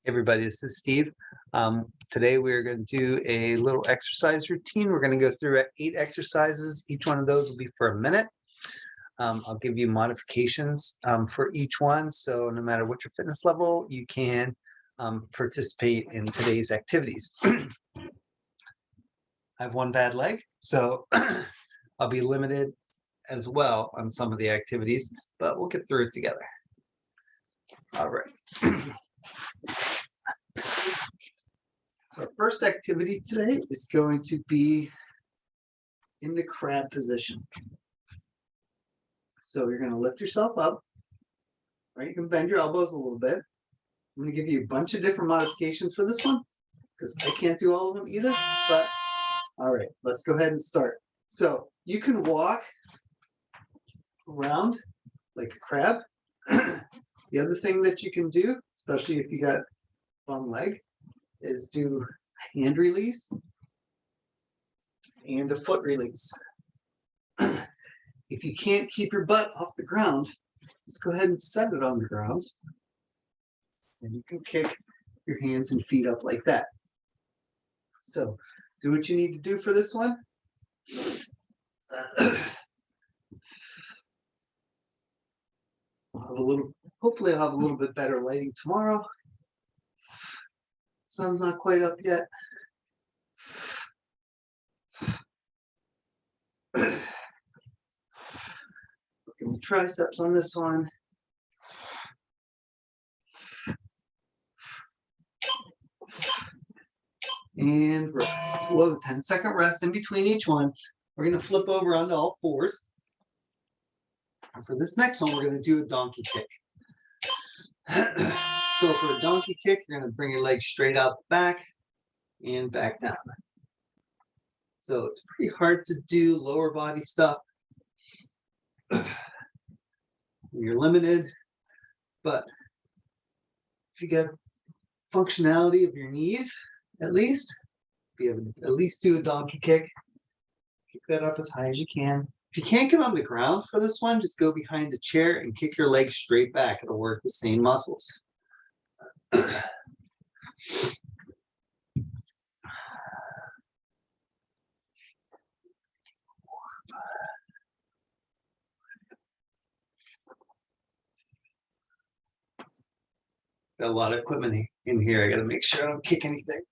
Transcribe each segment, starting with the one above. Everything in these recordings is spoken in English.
Everybody, this is Steve. Today we're going to do a little exercise routine. We're going to go through 8 exercises. Each one of those will be for a minute. I'll give you modifications for each one. So no matter what your fitness level, you can participate in today's activities. I have one bad leg, so I'll be limited as well on some of the activities, but we'll get through it together. All right. So our first activity today is going to be in the crab position. So you're going to lift yourself up, right? You can bend your elbows a little bit. I'm going to give you a bunch of different modifications for this one because I can't do all of them either, but all right, let's go ahead and start. So you can walk around like a crab. The other thing that you can do, especially if you got bum leg, is do a hand release and a foot release. If you can't keep your butt off the ground, just go ahead and set it on the ground. And you can kick your hands and feet up like that. So do what you need to do for this one. Hopefully I'll have a little bit better lighting tomorrow. Sun's not quite up yet. Look at the triceps on this one. And rest. We'll have a 10-second rest in between each one. We're going to flip over onto all fours. And for this next one, we're going to do a donkey kick. So for a donkey kick, you're going to bring your legs straight out the back and back down. So it's pretty hard to do lower body stuff. You're limited, but if you get functionality of your knees, at least, be able to at least do a donkey kick. Kick that up as high as you can. If you can't get on the ground for this one, just go behind the chair and kick your legs straight back. It'll work the same muscles. Got a lot of equipment in here. I got to make sure I don't kick anything.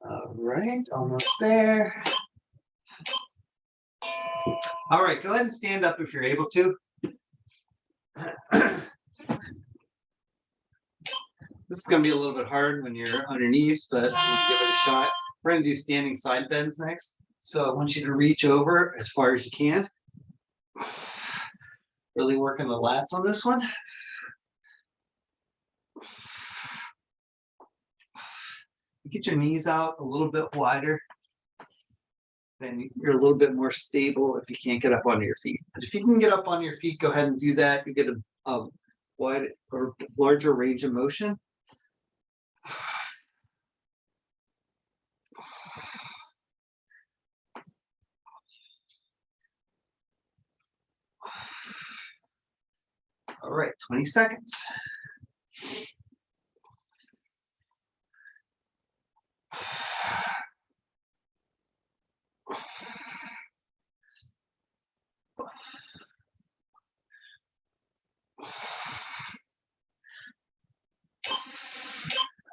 All right, almost there. All right, go ahead and stand up if you're able to. This is going to be a little bit hard when you're on your knees, but we'll give it a shot. We're going to do standing side bends next. So I want you to reach over as far as you can. Really working the lats on this one. Get your knees out a little bit wider. Then you're a little bit more stable if you can't get up onto your feet. But if you can get up on your feet, go ahead and do that. You get a wide or larger range of motion. All right, 20 seconds.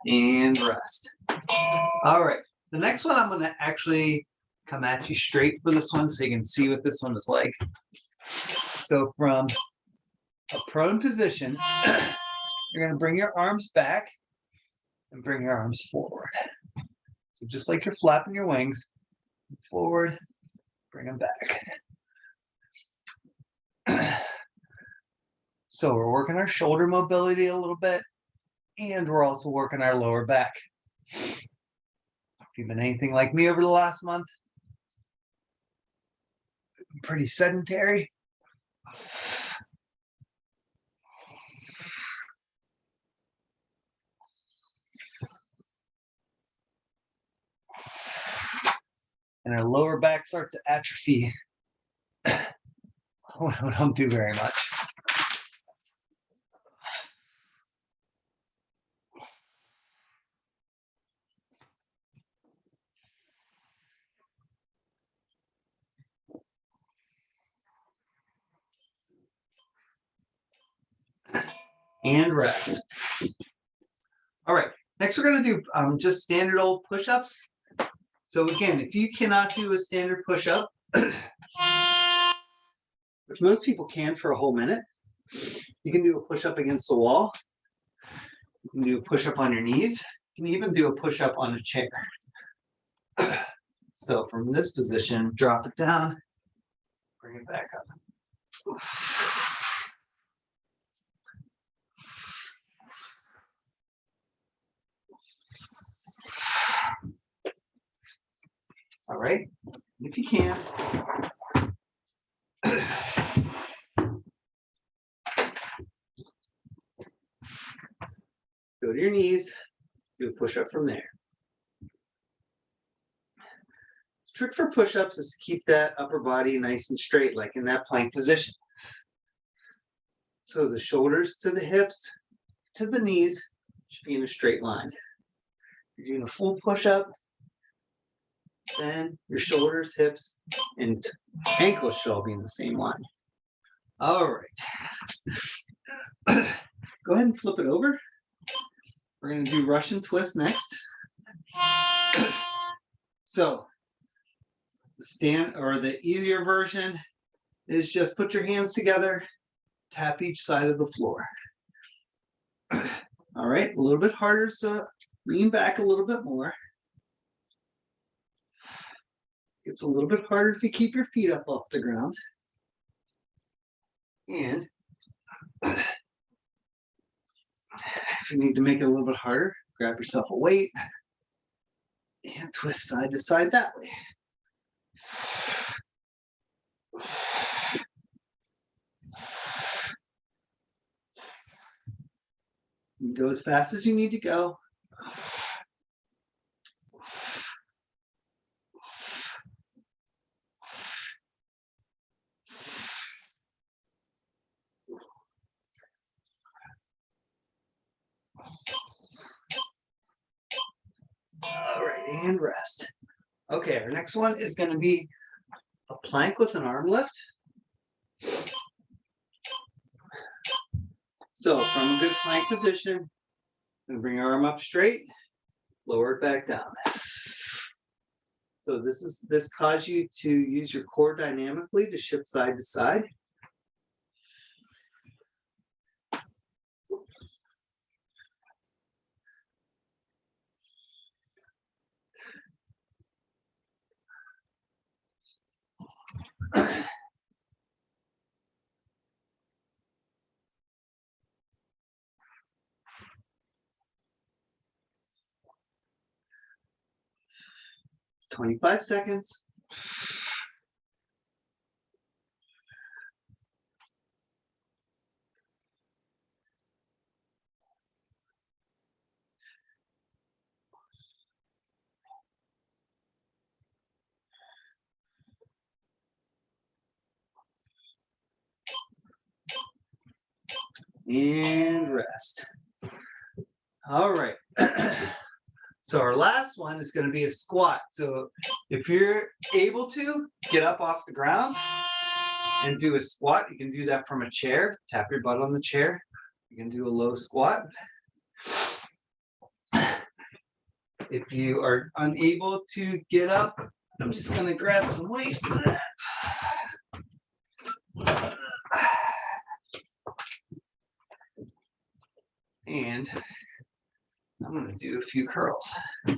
And rest. All right, the next one I'm going to actually come at you straight for this one so you can see what this one is like. So from a prone position, you're going to bring your arms back and bring your arms forward. So just like you're flapping your wings, forward, bring them back. So we're working our shoulder mobility a little bit, and we're also working our lower back. If you've been anything like me over the last month, I'm pretty sedentary. And our lower back starts to atrophy. don't do very much. And rest. All right, next we're going to do just standard old push-ups. So again, if you cannot do a standard push-up, which most people can for a whole minute, you can do a push-up against the wall. You can do a push-up on your knees. You can even do a push-up on a chair. So from this position, drop it down, bring it back up. All right, if you can, go to your knees, do a push-up from there. The trick for push-ups is to keep that upper body nice and straight, like in that plank position. So the shoulders to the hips, to the knees should be in a straight line. You're doing a full push-up, then your shoulders, hips, and ankles should all be in the same line. All right. Go ahead and flip it over. We're going to do Russian twist next. So the stand or the easier version is just put your hands together, tap each side of the floor. All right, a little bit harder, so lean back a little bit more. It's a little bit harder if you keep your feet up off the ground. And if you need to make it a little bit harder, grab yourself a weight and twist side to side that way. You go as fast as you need to go. All right, and rest. Okay, our next one is going to be a plank with an arm lift. So from a good plank position, and bring your arm up straight, lower it back down. So this causes you to use your core dynamically to shift side to side. "25 seconds. And rest. All right. So our last one is going to be a squat. So if you're able to get up off the ground and do a squat, you can do that from a chair. Tap your butt on the chair. You can do a low squat. If you are unable to get up, I'm just going to grab some weights for that. And I'm going to do a few curls. If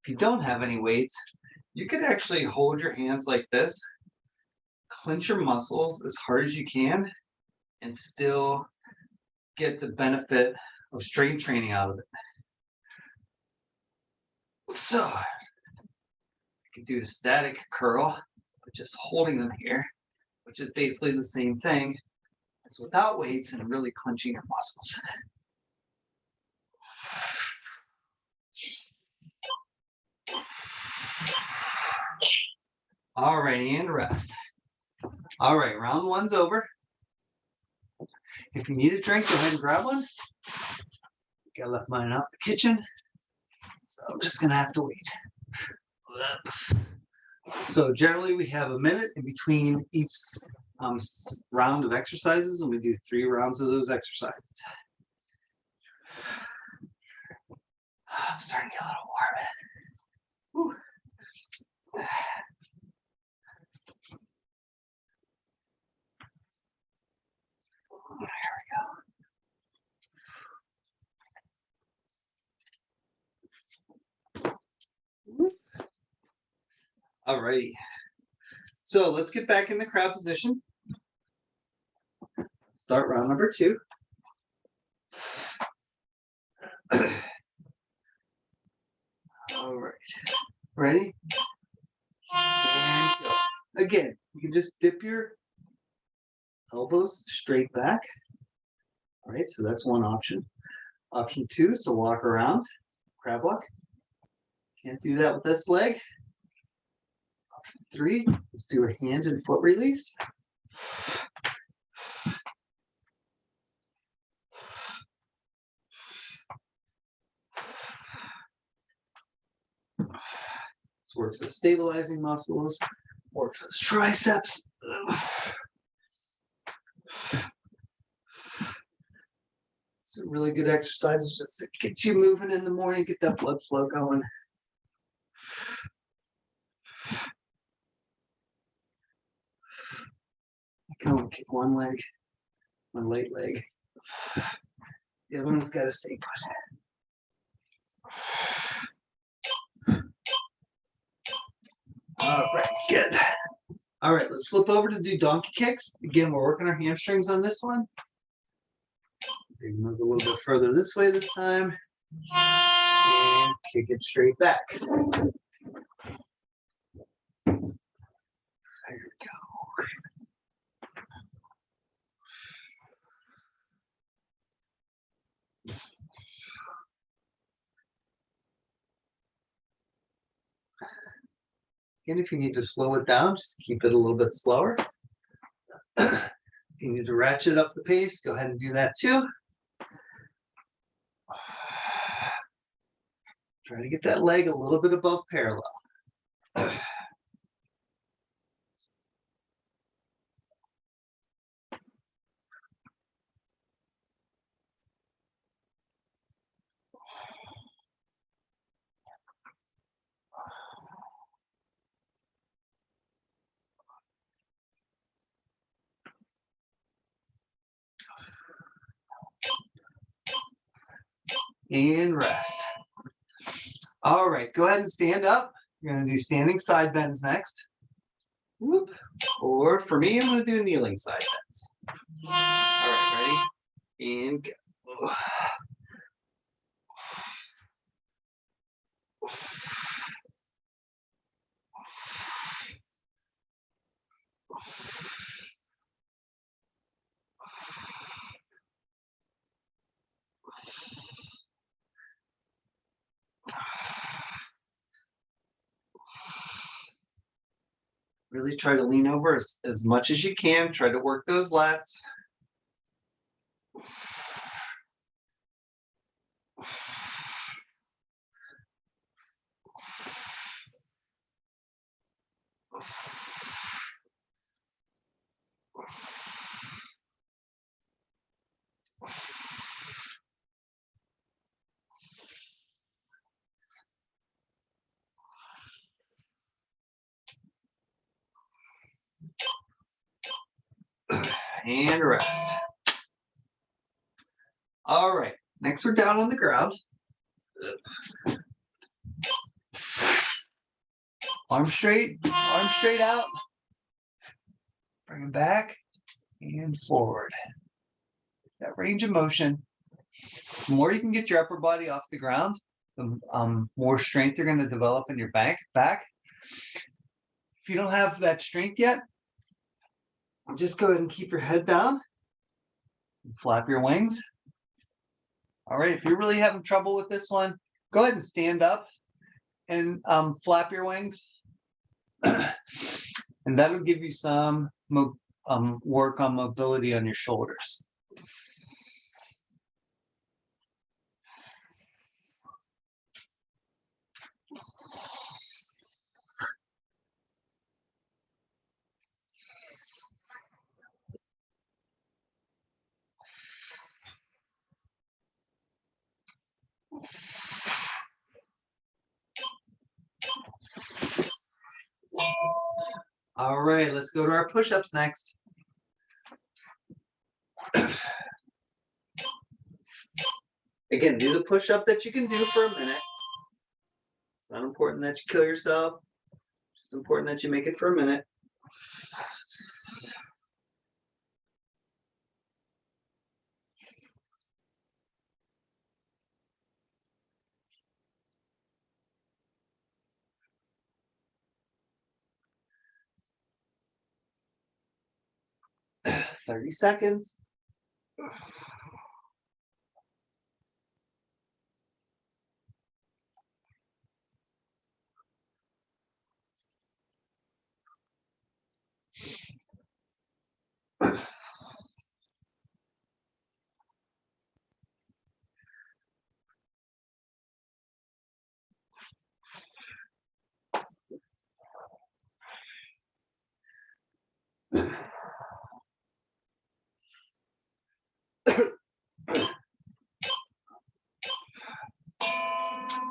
you don't have any weights, you could actually hold your hands like this, clench your muscles as hard as you can, and still get the benefit of strength training out of it. So you can do a static curl, but just holding them here, which is basically the same thing as without weights and really clenching your muscles. All right, and rest. All right, round one's over. If you need a drink, go ahead and grab one. I left mine out in the kitchen, so I'm just gonna have to wait. So generally we have a minute in between each round of exercises, and we do 3 rounds of those exercises. I'm starting to get a little warm. Whew. There we go. All righty. So let's get back in the crab position. Start round number 2. All right. Ready? And go. Again, you can just dip your elbows straight back. All right, so that's one option. Option 2 is to walk around, crab walk. Can't do that with this leg. Option 3 is do a hand and foot release. This works those stabilizing muscles, works those triceps. Some really good exercises just to get you moving in the morning, get that blood flow going. I can only kick one leg, my late leg. The other one's got to stay put. All right, good. All right, let's flip over to do donkey kicks. Again, we're working our hamstrings on this one. Move a little bit further this way this time. And kick it straight back. There we go. And if you need to slow it down, just keep it a little bit slower. If you need to ratchet up the pace, go ahead and do that too. Try to get that leg a little bit above parallel. And rest. All right, go ahead and stand up. You're going to do standing side bends next. Whoop. Or for me, I'm going to do kneeling side bends. All right, ready? And go. Really try to lean over as much as you can. Try to work those lats. And rest. All right, next we're down on the ground. Arm straight out. Bring them back and forward. That range of motion. The more you can get your upper body off the ground, the more strength you're going to develop in your back. If you don't have that strength yet, just go ahead and keep your head down. Flap your wings. All right, if you're really having trouble with this one, go ahead and stand up and flap your wings. And that'll give you some work on mobility on your shoulders. All right, let's go to our push-ups next. Again, do the push-up that you can do for a minute. It's not important that you kill yourself. It's important that you make it for a minute. 30 seconds.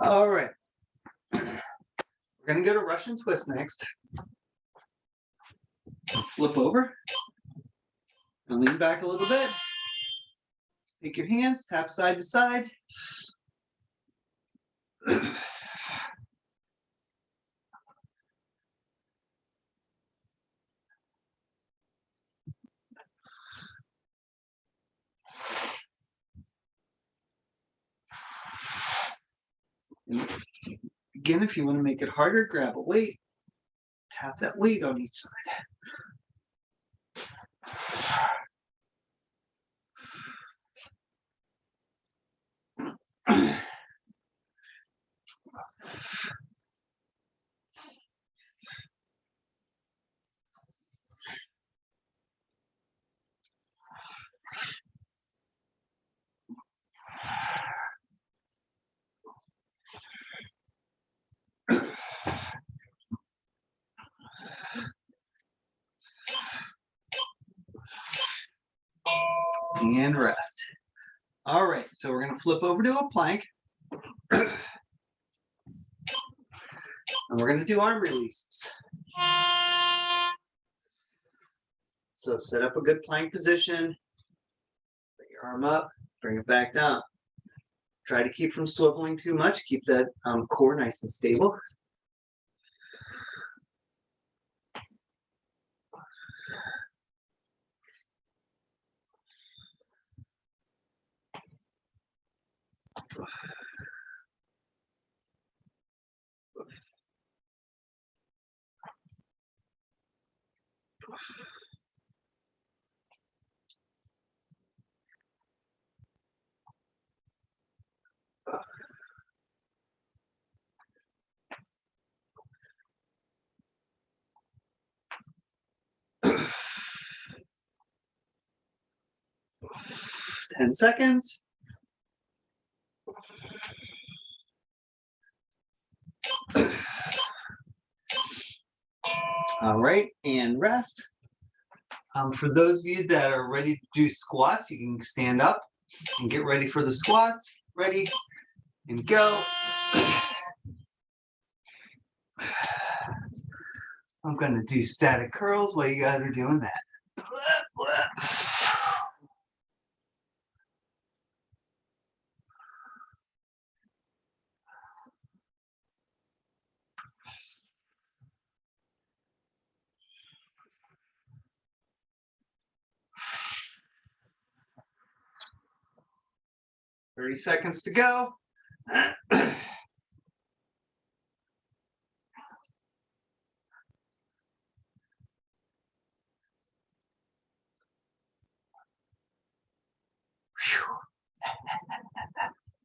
All right. We're going to go to Russian twist next. Flip over and lean back a little bit. Take your hands, tap side to side. And again, if you want to make it harder, grab a weight, tap that weight on each side. And rest. All right, so we're going to flip over to a plank. And we're going to do arm releases. So set up a good plank position. Put your arm up, bring it back down. Try to keep from swiveling too much. Keep that core nice and stable. Ten seconds. All right, and rest. For those of you that are ready to do squats, you can stand up and get ready for the squats. Ready and go. I'm going to do static curls while you guys are doing that. 30 seconds to go.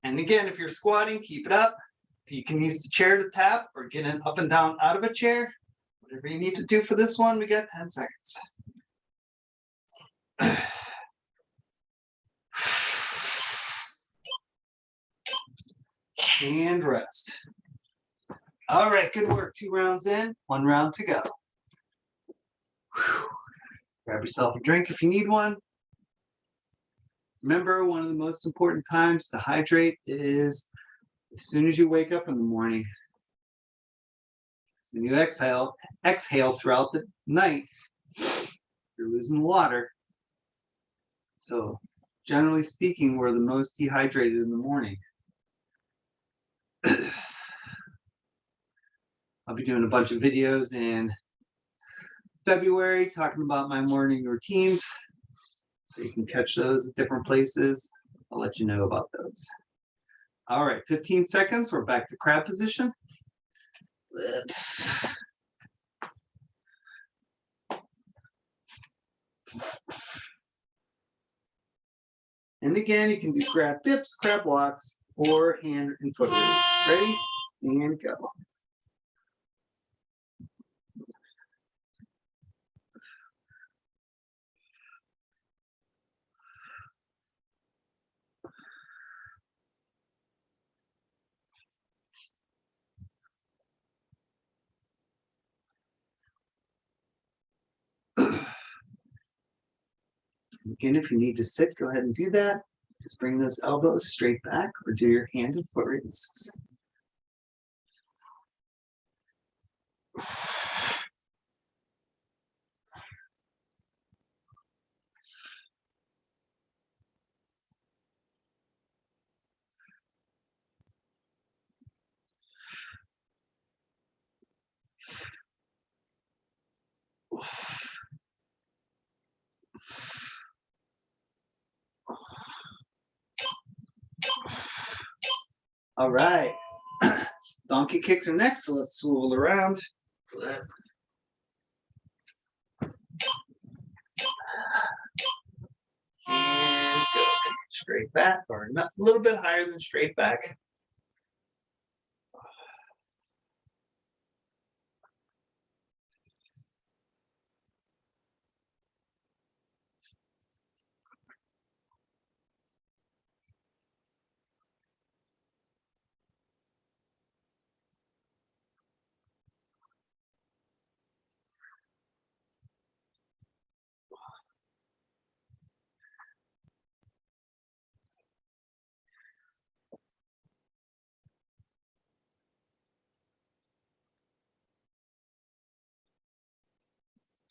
And again, if you're squatting, keep it up. You can use the chair to tap or get an up and down out of a chair. Whatever you need to do for this one, we got 10 seconds. And rest. All right, good work. 2 rounds in, 1 round to go. Whew. Grab yourself a drink if you need one. Remember, one of the most important times to hydrate is as soon as you wake up in the morning. When you exhale throughout the night, you're losing water. So generally speaking, we're the most dehydrated in the morning. I'll be doing a bunch of videos in February talking about my morning routines. So you can catch those at different places. I'll let you know about those. All right, 15 seconds. We're back to crab position. And again, you can do crab dips, crab walks, or hand and foot release. Ready? And go. Again, if you need to sit, go ahead and do that. Just bring those elbows straight back or do your hand and foot releases. All right. Donkey kicks are next, so let's swivel around. And go. Straight back, or not, a little bit higher than straight back.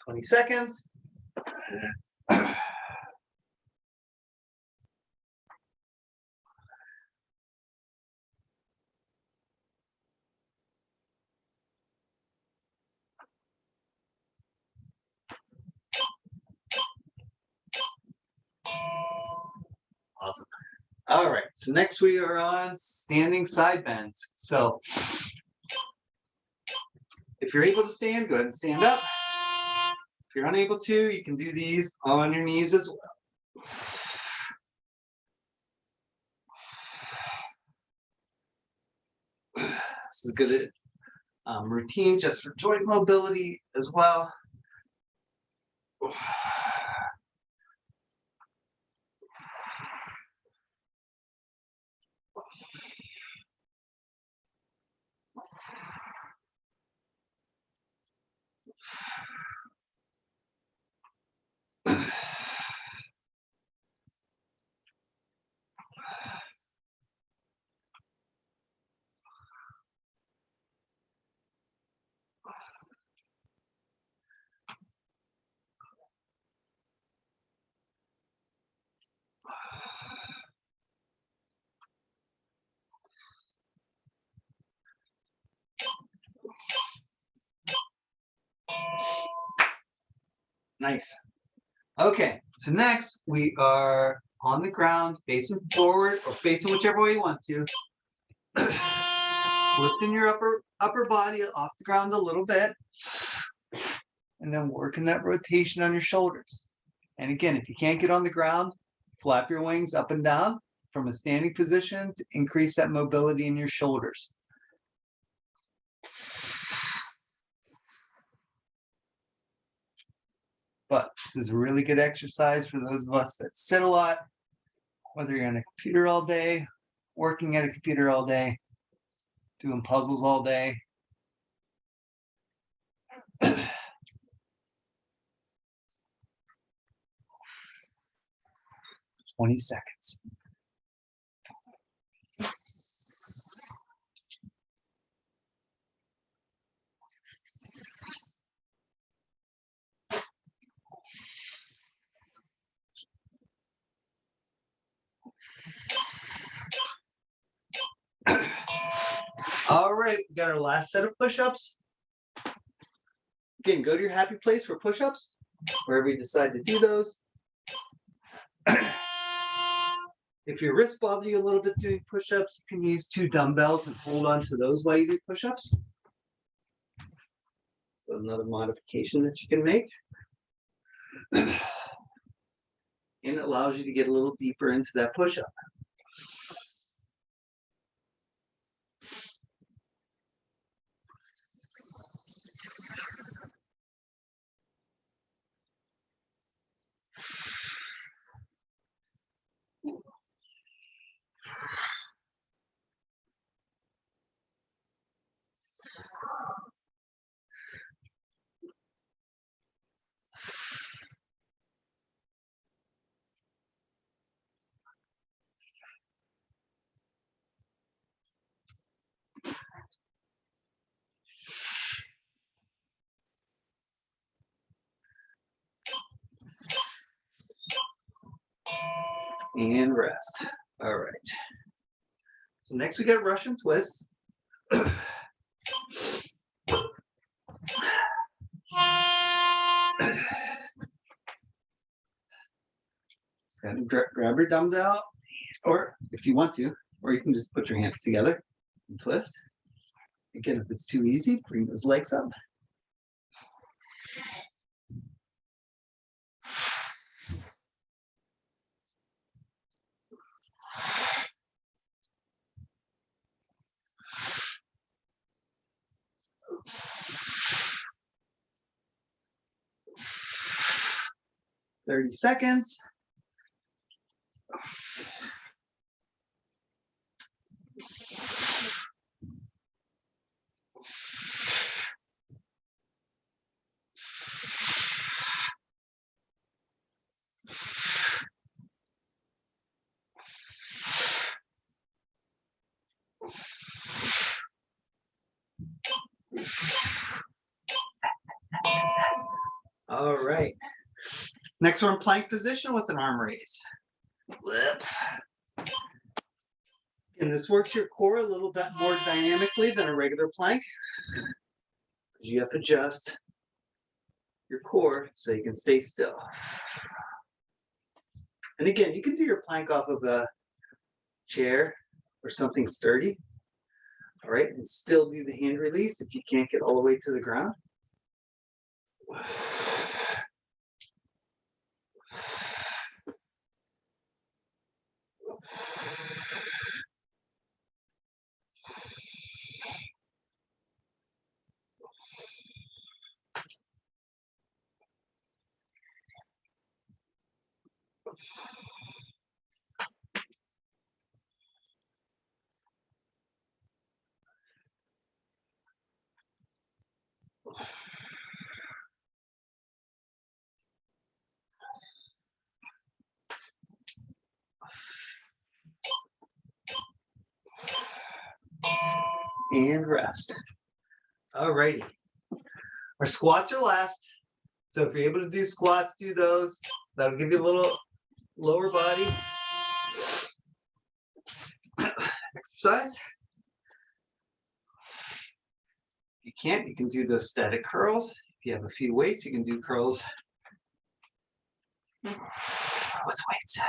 Twenty seconds. Awesome. All right, so next we are on standing side bends. So if you're able to stand, go ahead and stand up. If you're unable to, you can do these on your knees as well. This is a good routine just for joint mobility as well. Nice. Okay, so next we are on the ground, facing forward or facing whichever way you want to. Lifting your upper body off the ground a little bit, and then working that rotation on your shoulders. And again, if you can't get on the ground, flap your wings up and down from a standing position to increase that mobility in your shoulders. But this is a really good exercise for those of us that sit a lot, whether you're on a computer all day, working at a computer all day, doing puzzles all day. 20 seconds. All right, we got our last set of push-ups. Again, go to your happy place for push-ups, wherever you decide to do those. If your wrists bother you a little bit doing push-ups, you can use 2 dumbbells and hold on to those while you do push-ups. So another modification that you can make. And it allows you to get a little deeper into that push-up. And rest. All right. So next we got Russian twists. Grab your dumbbell, or if you want to, or you can just put your hands together and twist. Again, if it's too easy, bring those legs up. "30 seconds. All right. Next one, plank position with an arm raise. Flip. And this works your core a little bit more dynamically than a regular plank, because you have to adjust your core so you can stay still. And again, you can do your plank off of a chair or something sturdy, all right, and still do the hand release if you can't get all the way to the ground. 'And rest. All righty. Our squats are last. So if you're able to do squats, do those. That'll give you a little lower body exercise. If you can't, you can do those static curls. If you have a few weights, you can do curls with weights.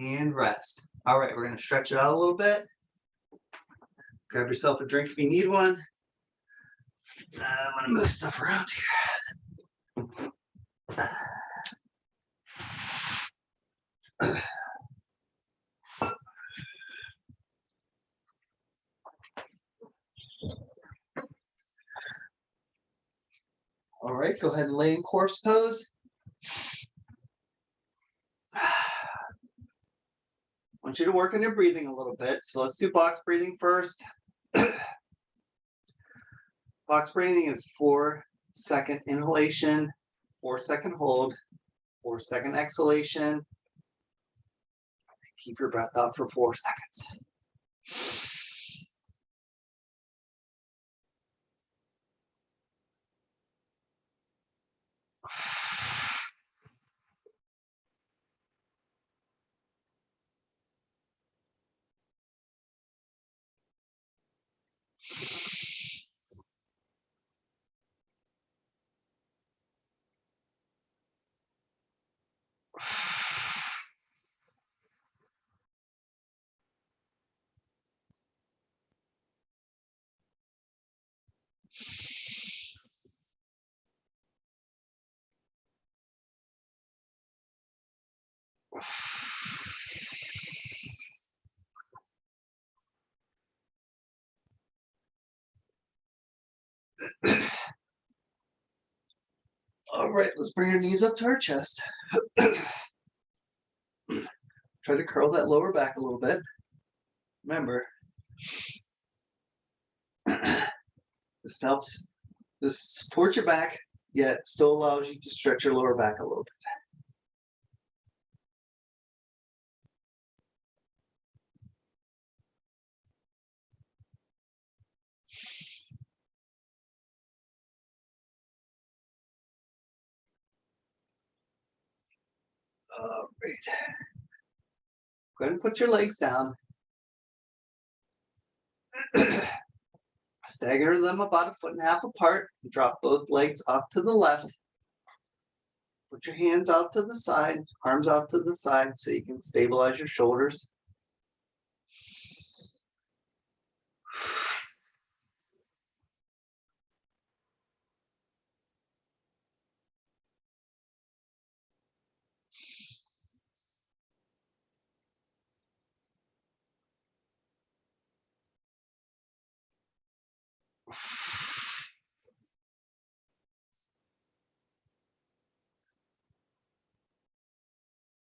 and rest. All right, we're going to stretch it out a little bit. Grab yourself a drink if you need one. I'm going to move stuff around here. All right, go ahead and lay in corpse pose. I want you to work on your breathing a little bit. So let's do box breathing first. Box breathing is 4-second inhalation, 4-second hold, 4-second exhalation. Keep your breath out for 4 seconds. All right, let's bring your knees up to our chest. Try to curl that lower back a little bit. Remember, this helps, this supports your back, yet still allows you to stretch your lower back a little bit. All right. Go ahead and put your legs down. Stagger them about 1.5 feet apart and drop both legs off to the left. Put your hands out to the side, arms out to the side so you can stabilize your shoulders.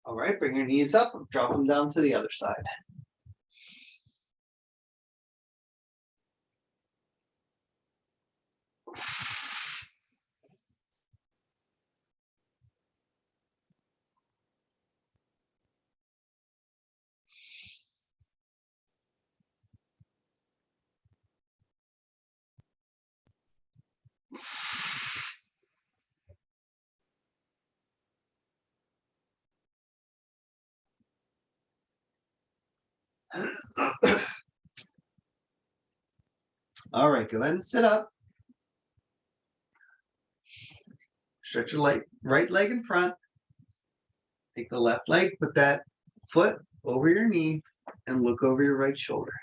All right, bring your knees up, drop them down to the other side. All right, go ahead and sit up. Stretch your right leg in front. Take the left leg, put that foot over your knee, and look over your right shoulder.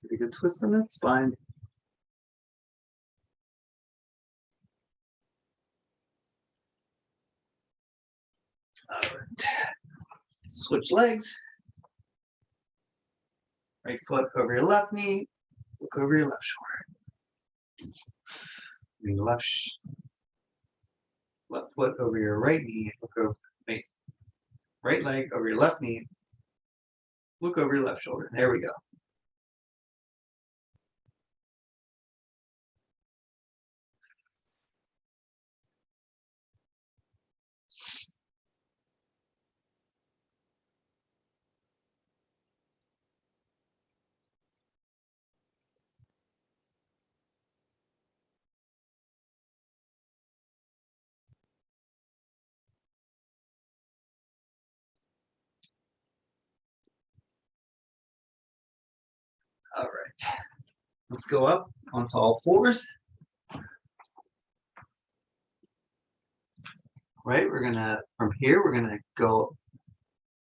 Pretty good twist in that spine. All right. Switch legs. Right foot over your left knee. Look over your left shoulder. Bring left foot over your right knee. Look over right leg over your left knee. Look over your left shoulder. There we go. All right. Let's go up onto all fours. Right, we're gonna, from here, we're gonna go.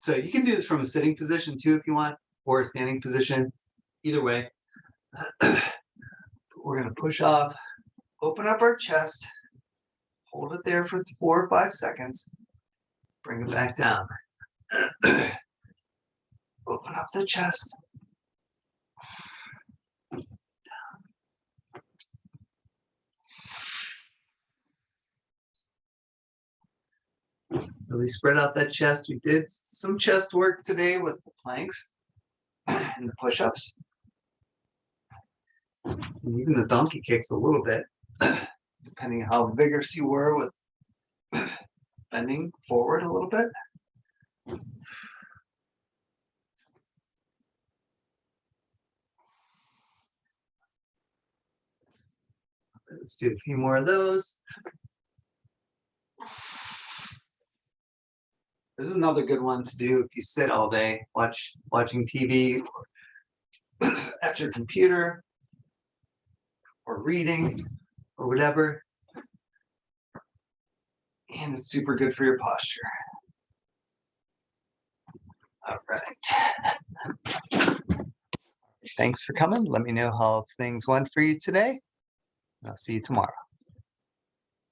So you can do this from a sitting position too if you want, or a standing position, either way. We're gonna push off, open up our chest, hold it there for 4 or 5 seconds, bring it back down. Open up the chest. Really spread out that chest. We did some chest work today with the planks and the push-ups. And even the donkey kicks a little bit, depending on how vigorous you were with bending forward a little bit. Let's do a few more of those. This is another good one to do if you sit all day watching TV or at your computer or reading or whatever. And it's super good for your posture. All right. Thanks for coming. Let me know how things went for you today. I'll see you tomorrow.